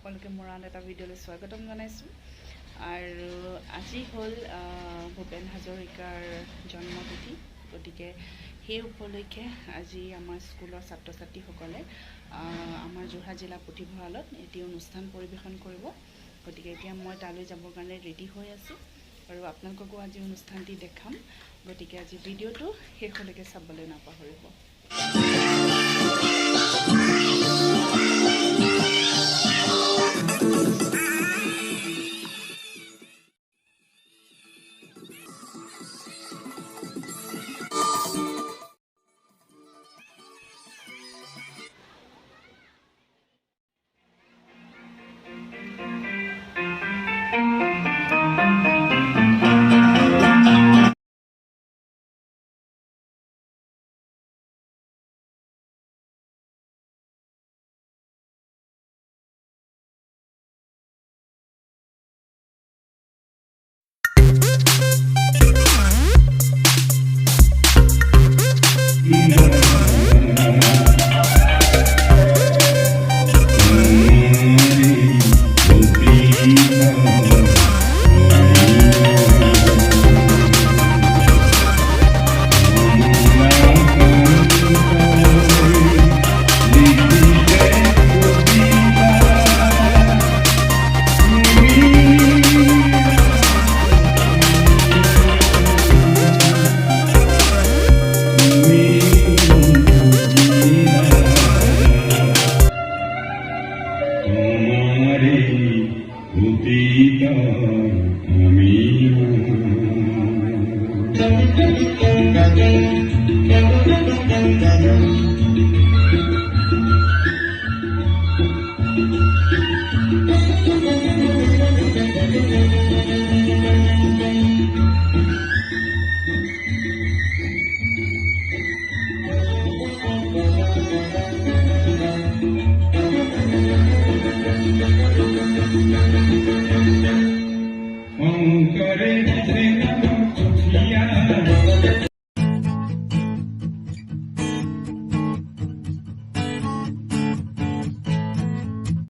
সকলকে মৰাণ এটা ভিডিঅ'লৈ স্বাগতম জনাইছোঁ আৰু আজি হ'ল ভূপেন হাজৰিকাৰ জন্মতিথি গতিকে সেই উপলক্ষে আজি আমাৰ স্কুলৰ ছাত্ৰ ছাত্ৰীসকলে আমাৰ যোৰহাট জিলা পুথিভঁৰালত এটি অনুষ্ঠান পৰিৱেশন কৰিব গতিকে এতিয়া মই তালৈ যাবৰ কাৰণে ৰেডি হৈ আছোঁ আৰু আপোনালোককো আজি অনুষ্ঠানটি দেখাম গতিকে আজি ভিডিঅ'টো শেষলৈকে চাবলৈ নাপাহৰিব